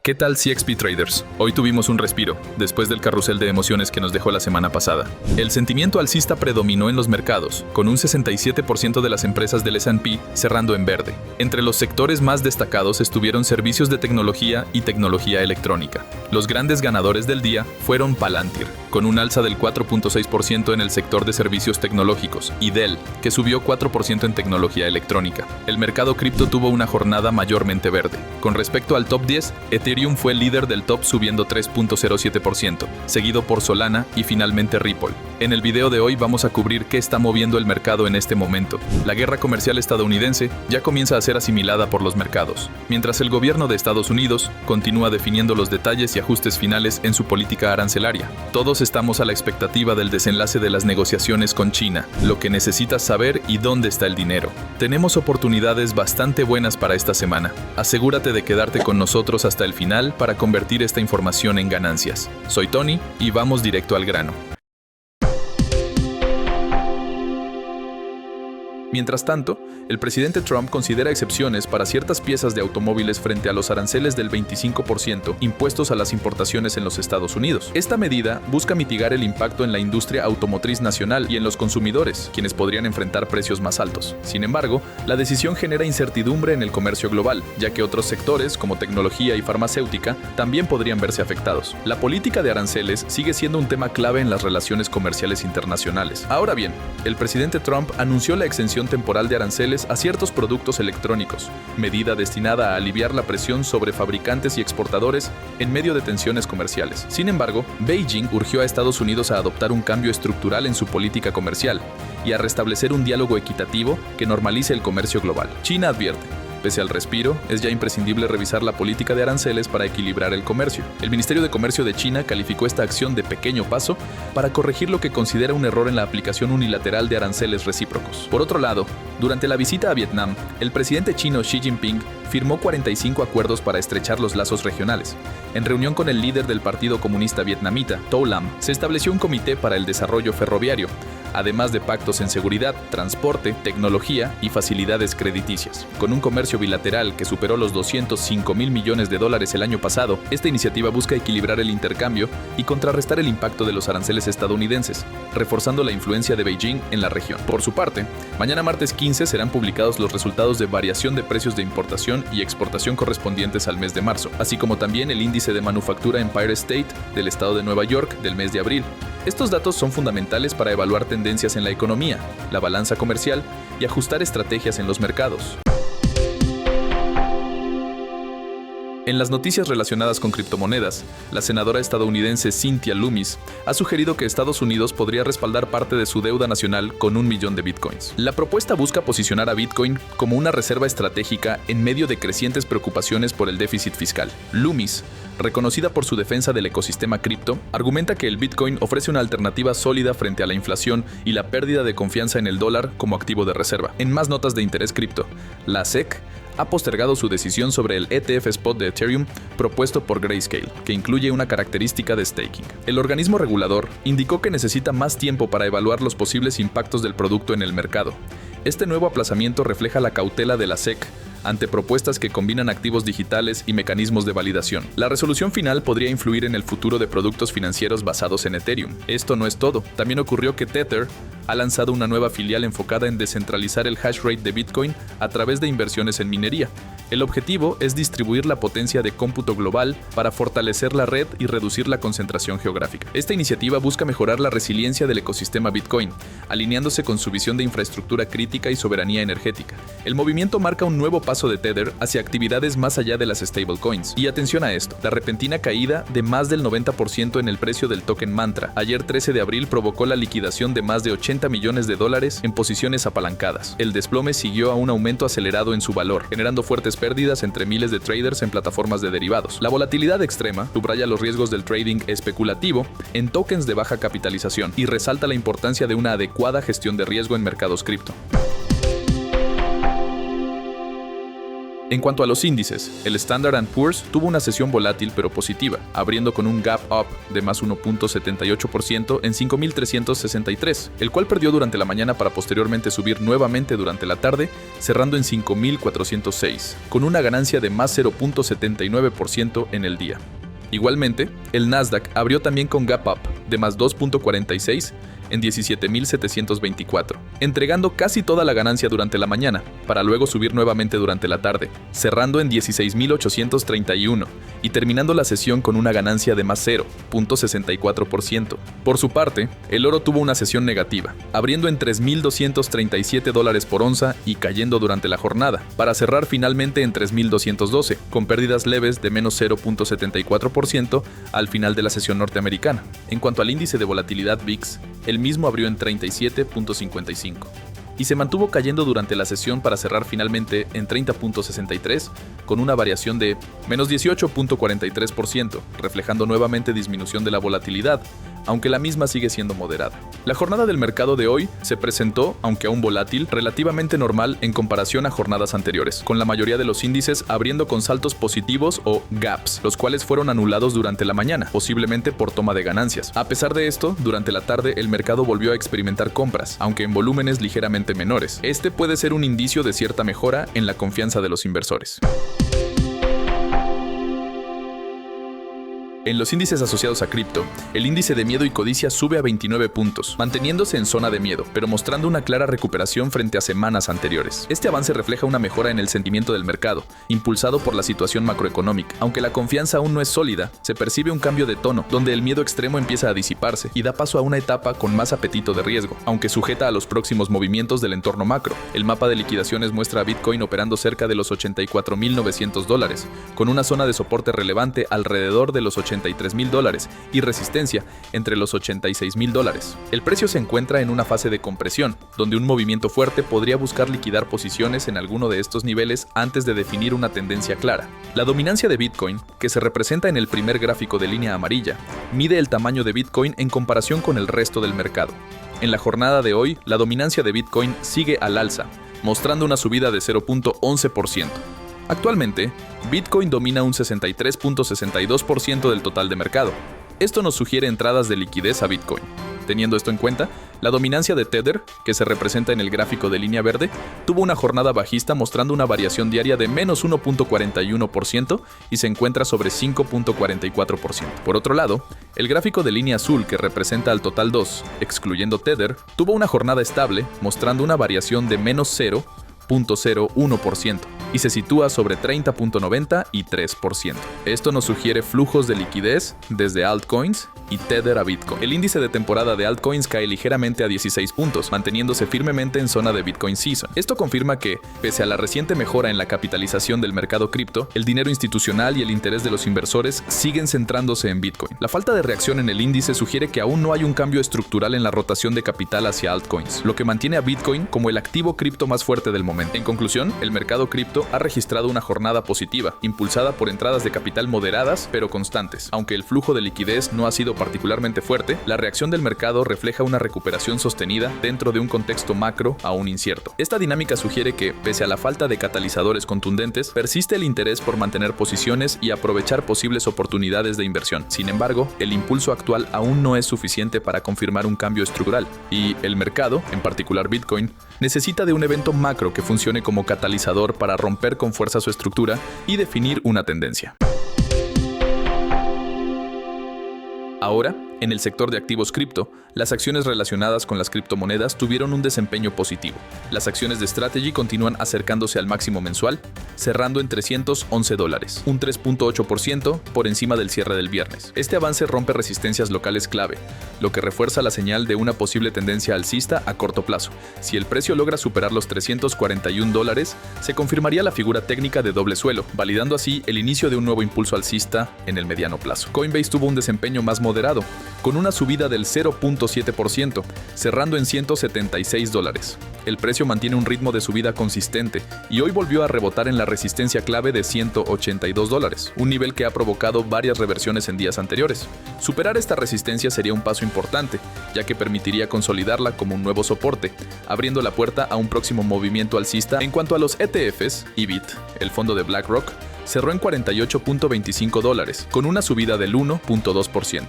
¿Qué tal CXP Traders? Hoy tuvimos un respiro, después del carrusel de emociones que nos dejó la semana pasada. El sentimiento alcista predominó en los mercados, con un 67% de las empresas del S&P cerrando en verde. Entre los sectores más destacados estuvieron servicios de tecnología y tecnología electrónica. Los grandes ganadores del día fueron Palantir, con un alza del 4.6% en el sector de servicios tecnológicos, y Dell, que subió 4% en tecnología electrónica. El mercado cripto tuvo una jornada mayormente verde. Con respecto al top 10, Ethereum fue el líder del top subiendo 3.07%, seguido por Solana y finalmente Ripple. En el video de hoy vamos a cubrir qué está moviendo el mercado en este momento. La guerra comercial estadounidense ya comienza a ser asimilada por los mercados, mientras el gobierno de Estados Unidos continúa definiendo los detalles y ajustes finales en su política arancelaria. Todos estamos a la expectativa del desenlace de las negociaciones con China, lo que necesitas saber y dónde está el dinero. Tenemos oportunidades bastante buenas para esta semana. Asegúrate de quedarte con nosotros hasta el final para convertir esta información en ganancias. Soy Tony y vamos directo al grano. Mientras tanto, el presidente Trump considera excepciones para ciertas piezas de automóviles frente a los aranceles del 25% impuestos a las importaciones en los Estados Unidos. Esta medida busca mitigar el impacto en la industria automotriz nacional y en los consumidores, quienes podrían enfrentar precios más altos. Sin embargo, la decisión genera incertidumbre en el comercio global, ya que otros sectores, como tecnología y farmacéutica, también podrían verse afectados. La política de aranceles sigue siendo un tema clave en las relaciones comerciales internacionales. Ahora bien, el presidente Trump anunció la exención temporal de aranceles a ciertos productos electrónicos, medida destinada a aliviar la presión sobre fabricantes y exportadores en medio de tensiones comerciales. Sin embargo, Beijing urgió a Estados Unidos a adoptar un cambio estructural en su política comercial y a restablecer un diálogo equitativo que normalice el comercio global. China advierte: pese al respiro, es ya imprescindible revisar la política de aranceles para equilibrar el comercio. El Ministerio de Comercio de China calificó esta acción de pequeño paso para corregir lo que considera un error en la aplicación unilateral de aranceles recíprocos. Por otro lado, durante la visita a Vietnam, el presidente chino Xi Jinping firmó 45 acuerdos para estrechar los lazos regionales. En reunión con el líder del Partido Comunista Vietnamita, Tô Lam, se estableció un comité para el desarrollo ferroviario, además de pactos en seguridad, transporte, tecnología y facilidades crediticias. Con un comercio bilateral que superó los $205 mil millones el año pasado, esta iniciativa busca equilibrar el intercambio y contrarrestar el impacto de los aranceles estadounidenses, reforzando la influencia de Beijing en la región. Por su parte, mañana martes 15 serán publicados los resultados de variación de precios de importación y exportación correspondientes al mes de marzo, así como también el índice de manufactura Empire State del estado de Nueva York del mes de abril. Estos datos son fundamentales para evaluar tendencias en la economía, la balanza comercial y ajustar estrategias en los mercados. En las noticias relacionadas con criptomonedas, la senadora estadounidense Cynthia Lummis ha sugerido que Estados Unidos podría respaldar parte de su deuda nacional con 1 millón de bitcoins. La propuesta busca posicionar a Bitcoin como una reserva estratégica en medio de crecientes preocupaciones por el déficit fiscal. Lummis, reconocida por su defensa del ecosistema cripto, argumenta que el Bitcoin ofrece una alternativa sólida frente a la inflación y la pérdida de confianza en el dólar como activo de reserva. En más notas de interés cripto, la SEC ha postergado su decisión sobre el ETF Spot de Ethereum propuesto por Grayscale, que incluye una característica de staking. El organismo regulador indicó que necesita más tiempo para evaluar los posibles impactos del producto en el mercado. Este nuevo aplazamiento refleja la cautela de la SEC ante propuestas que combinan activos digitales y mecanismos de validación. La resolución final podría influir en el futuro de productos financieros basados en Ethereum. Esto no es todo. También ocurrió que Tether ha lanzado una nueva filial enfocada en descentralizar el hash rate de Bitcoin a través de inversiones en minería. El objetivo es distribuir la potencia de cómputo global para fortalecer la red y reducir la concentración geográfica. Esta iniciativa busca mejorar la resiliencia del ecosistema Bitcoin, alineándose con su visión de infraestructura crítica y soberanía energética. El movimiento marca un nuevo paso de Tether hacia actividades más allá de las stablecoins. Y atención a esto, la repentina caída de más del 90% en el precio del token Mantra ayer 13 de abril provocó la liquidación de más de $80 millones en posiciones apalancadas. El desplome siguió a un aumento acelerado en su valor, generando fuertes pérdidas entre miles de traders en plataformas de derivados. La volatilidad extrema subraya los riesgos del trading especulativo en tokens de baja capitalización y resalta la importancia de una adecuada gestión de riesgo en mercados cripto. En cuanto a los índices, el Standard & Poor's tuvo una sesión volátil pero positiva, abriendo con un gap up de más 1.78% en 5.363, el cual perdió durante la mañana para posteriormente subir nuevamente durante la tarde, cerrando en 5.406, con una ganancia de más 0.79% en el día. Igualmente, el Nasdaq abrió también con gap up de más 2.46 en 17.724, entregando casi toda la ganancia durante la mañana, para luego subir nuevamente durante la tarde, cerrando en 16.831 y terminando la sesión con una ganancia de más 0.64%. Por su parte, el oro tuvo una sesión negativa, abriendo en $3.237 por onza y cayendo durante la jornada, para cerrar finalmente en 3.212, con pérdidas leves de menos 0.74% al final de la sesión norteamericana. En cuanto al índice de volatilidad VIX, el mismo abrió en 37.55 y se mantuvo cayendo durante la sesión para cerrar finalmente en 30.63 con una variación de menos 18.43%, reflejando nuevamente disminución de la volatilidad, aunque la misma sigue siendo moderada. La jornada del mercado de hoy se presentó, aunque aún volátil, relativamente normal en comparación a jornadas anteriores, con la mayoría de los índices abriendo con saltos positivos o gaps, los cuales fueron anulados durante la mañana, posiblemente por toma de ganancias. A pesar de esto, durante la tarde el mercado volvió a experimentar compras, aunque en volúmenes ligeramente menores. Este puede ser un indicio de cierta mejora en la confianza de los inversores. En los índices asociados a cripto, el índice de miedo y codicia sube a 29 puntos, manteniéndose en zona de miedo, pero mostrando una clara recuperación frente a semanas anteriores. Este avance refleja una mejora en el sentimiento del mercado, impulsado por la situación macroeconómica. Aunque la confianza aún no es sólida, se percibe un cambio de tono, donde el miedo extremo empieza a disiparse y da paso a una etapa con más apetito de riesgo, aunque sujeta a los próximos movimientos del entorno macro. El mapa de liquidaciones muestra a Bitcoin operando cerca de los $84.900, con una zona de soporte relevante alrededor de los $83.000 y resistencia entre los $86.000. El precio se encuentra en una fase de compresión, donde un movimiento fuerte podría buscar liquidar posiciones en alguno de estos niveles antes de definir una tendencia clara. La dominancia de Bitcoin, que se representa en el primer gráfico de línea amarilla, mide el tamaño de Bitcoin en comparación con el resto del mercado. En la jornada de hoy, la dominancia de Bitcoin sigue al alza, mostrando una subida de 0.11%. Actualmente, Bitcoin domina un 63.62% del total de mercado. Esto nos sugiere entradas de liquidez a Bitcoin. Teniendo esto en cuenta, la dominancia de Tether, que se representa en el gráfico de línea verde, tuvo una jornada bajista mostrando una variación diaria de menos 1.41% y se encuentra sobre 5.44%. Por otro lado, el gráfico de línea azul, que representa al total 2, excluyendo Tether, tuvo una jornada estable mostrando una variación de menos 0.01% y se sitúa sobre 30.90 y 3%. Esto nos sugiere flujos de liquidez desde altcoins y Tether a Bitcoin. El índice de temporada de altcoins cae ligeramente a 16 puntos, manteniéndose firmemente en zona de Bitcoin Season. Esto confirma que, pese a la reciente mejora en la capitalización del mercado cripto, el dinero institucional y el interés de los inversores siguen centrándose en Bitcoin. La falta de reacción en el índice sugiere que aún no hay un cambio estructural en la rotación de capital hacia altcoins, lo que mantiene a Bitcoin como el activo cripto más fuerte del momento. En conclusión, el mercado cripto ha registrado una jornada positiva, impulsada por entradas de capital moderadas pero constantes. Aunque el flujo de liquidez no ha sido particularmente fuerte, la reacción del mercado refleja una recuperación sostenida dentro de un contexto macro aún incierto. Esta dinámica sugiere que, pese a la falta de catalizadores contundentes, persiste el interés por mantener posiciones y aprovechar posibles oportunidades de inversión. Sin embargo, el impulso actual aún no es suficiente para confirmar un cambio estructural, y el mercado, en particular Bitcoin, necesita de un evento macro que funcione como catalizador para romper con fuerza su estructura y definir una tendencia. Ahora, en el sector de activos cripto, las acciones relacionadas con las criptomonedas tuvieron un desempeño positivo. Las acciones de Strategy continúan acercándose al máximo mensual, cerrando en $311, un 3.8% por encima del cierre del viernes. Este avance rompe resistencias locales clave, lo que refuerza la señal de una posible tendencia alcista a corto plazo. Si el precio logra superar los $341, se confirmaría la figura técnica de doble suelo, validando así el inicio de un nuevo impulso alcista en el mediano plazo. Coinbase tuvo un desempeño más moderado, con una subida del 0.7%, cerrando en $176. El precio mantiene un ritmo de subida consistente y hoy volvió a rebotar en la resistencia clave de $182, un nivel que ha provocado varias reversiones en días anteriores. Superar esta resistencia sería un paso importante, ya que permitiría consolidarla como un nuevo soporte, abriendo la puerta a un próximo movimiento alcista. En cuanto a los ETFs, IBIT, el fondo de BlackRock, cerró en $48.25, con una subida del 1.2%.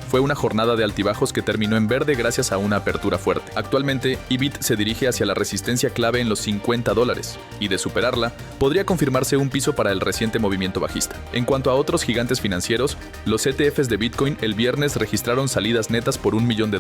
Fue una jornada de altibajos que terminó en verde gracias a una apertura fuerte. Actualmente, IBIT se dirige hacia la resistencia clave en los $50, y de superarla, podría confirmarse un piso para el reciente movimiento bajista. En cuanto a otros gigantes financieros, los ETFs de Bitcoin el viernes registraron salidas netas por $1 millón,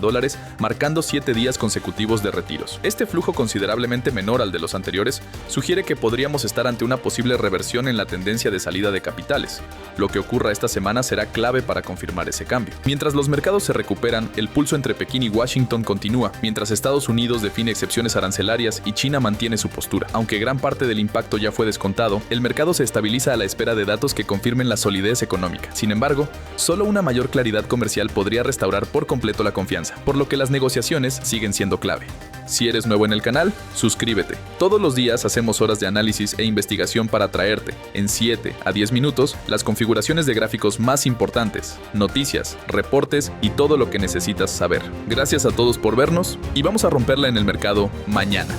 marcando 7 días consecutivos de retiros. Este flujo, considerablemente menor al de los anteriores, sugiere que podríamos estar ante una posible reversión en la tendencia de salida de capitales. Lo que ocurra esta semana será clave para confirmar ese cambio. Mientras los mercados se recuperan, el pulso entre Pekín y Washington continúa, mientras Estados Unidos define excepciones arancelarias y China mantiene su postura. Aunque gran parte del impacto ya fue descontado, el mercado se estabiliza a la espera de datos que confirmen la solidez económica. Sin embargo, solo una mayor claridad comercial podría restaurar por completo la confianza, por lo que las negociaciones siguen siendo clave. Si eres nuevo en el canal, suscríbete. Todos los días hacemos horas de análisis e investigación para traerte, en 7 a 10 minutos, las configuraciones de gráficos más importantes, noticias, reportes y todo lo que necesitas saber. Gracias a todos por vernos y vamos a romperla en el mercado mañana.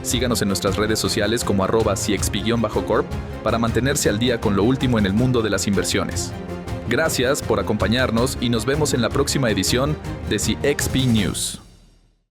Síganos en nuestras redes sociales como @CXP_Corp para mantenerse al día con lo último en el mundo de las inversiones. Gracias por acompañarnos y nos vemos en la próxima edición de CXP News.